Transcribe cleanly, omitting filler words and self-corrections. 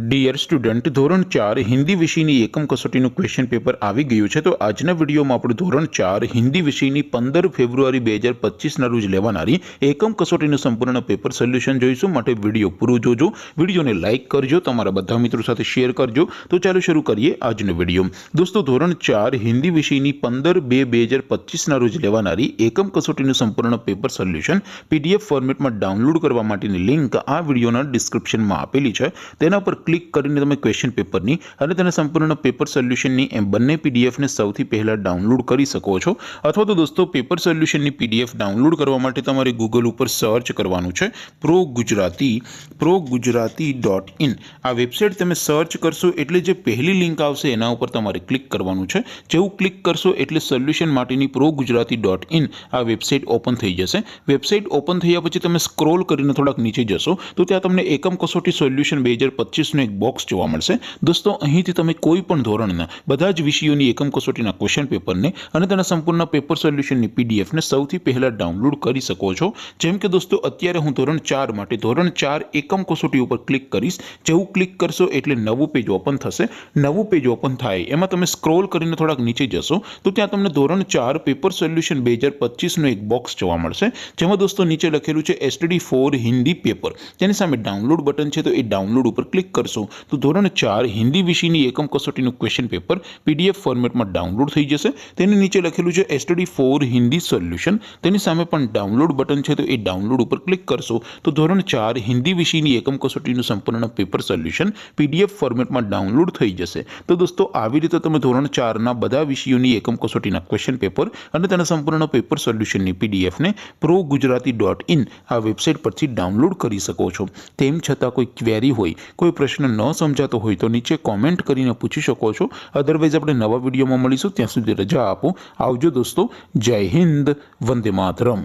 Dear student धोरण 4 हिंदी विषयની એકમ કસોટીનું question paper આવી ગયું છે। તો આજના વિડીયોમાં આપણે ધોરણ 4 हिंदी વિષયની 15 ફેબ્રુઆરી 2025 ના રોજ લેવાનારી એકમ કસોટીનું સંપૂર્ણ પેપર સોલ્યુશન જોઈશું। માટે વિડીયો પૂરો જોજો, વિડીયોને લાઈક કરજો, તમારા બધા મિત્રો સાથે શેર કરજો। તો ચાલો શરૂ કરીએ આજનો વિડીયો। દોસ્તો ધોરણ 4 हिंदी વિષયની 15/2/2025 ના રોજ લેવાનારી એકમ કસોટીનું સંપૂર્ણ પેપર સોલ્યુશન પીડીએફ ફોર્મેટમાં ડાઉનલોડ કરવા માટેની લિંક આ વિડીયોના ડિસ્ક્રિપ્શનમાં આપેલી છે। તેના પર ક્લિક કરીને તમે ક્વેશ્ચન પેપરની અને તેના સંપૂર્ણ પેપર સોલ્યુશનની એમ બંને પીડીએફને સૌથી પહેલા ડાઉનલોડ કરી શકો છો। અથવા તો દોસ્તો પેપર સોલ્યુશનની પીડીએફ ડાઉનલોડ કરવા માટે તમારે ગૂગલ ઉપર સર્ચ કરવાનું છે progujarati.in। આ વેબસાઇટ તમે સર્ચ કરશો એટલે જે પહેલી લિંક આવશે એના ઉપર તમારે ક્લિક કરવાનું છે। જેવું ક્લિક કરશો એટલે સોલ્યુશન માટેની progujarati.in આ વેબસાઇટ ઓપન થઈ જશે। વેબસાઇટ ઓપન થયા પછી તમે સ્ક્રોલ કરીને થોડાક નીચે જશો તો ત્યાં તમને એકમ કસોટી સોલ્યુશન 2025 એક બોક્સ જોવા મળશે। દોસ્તો અહીંથી તમે કોઈ પણ ધોરણના બધા જ વિષયોની એકમ કસોટીના ક્વેશ્ચન પેપરને અને તેના સંપૂર્ણ પેપર સોલ્યુશનની પીડીએફને સૌથી પહેલા ડાઉનલોડ કરી શકો છો। જેમ કે દોસ્તો અત્યારે હું ધોરણ 4 માટે ધોરણ 4 એકમ કસોટી ઉપર ક્લિક કરીશ। જેવું ક્લિક કરશો એટલે નવું પેજ ઓપન થશે। નવું પેજ ઓપન થાય એમાં તમે સ્ક્રોલ કરીને થોડાક નીચે જશો તો ત્યાં તમને ધોરણ 4 પેપર સોલ્યુશન 2025 એક બોક્સ જોવા મળશે। જેમાં દોસ્તો નીચે લખેલું છે STD4 હિન્દી પેપર, તેની સામે ડાઉનલોડ બટન છે। તો એ ડાઉનલોડ ઉપર ક્લિક કરશો તો ધોરણ 4 हिंदी વિષયની એકમ કસોટીનું ક્વેશ્ચન પેપર પીડીએફ ફોર્મેટમાં ડાઉનલોડ થઈ જશે। તેની નીચે લખેલું છે STD4 હિન્દી સોલ્યુશન, તેની સામે પણ ડાઉનલોડ બટન છે। તો એ ડાઉનલોડ ઉપર ક્લિક કરશો તો ધોરણ 4 हिंदी વિષયની એકમ કસોટીનું સંપૂર્ણ પેપર સોલ્યુશન પીડીએફ ફોર્મેટમાં ડાઉનલોડ થઈ જશે। તો દોસ્તો આવી રીતે તમે ધોરણ 4 ના બધા વિષયોની એકમ કસોટીના ક્વેશ્ચન પેપર અને તેના સંપૂર્ણ પેપર સોલ્યુશનની પીડીએફને progujarati.in આ વેબસાઇટ પરથી ડાઉનલોડ કરી શકો છો। તેમ છતાં કોઈ ક્વેરી હોય, કોઈ પ્રશ્ન ન સમજાતો હોય તો નીચે કોમેન્ટ કરીને પૂછી શકો છો। અધરવાઇઝ આપણે નવા વિડીયોમાં મળીશું, ત્યાં સુધી રજા આપો। આવજો દોસ્તો, જય હિન્દ, વંદે માતરમ।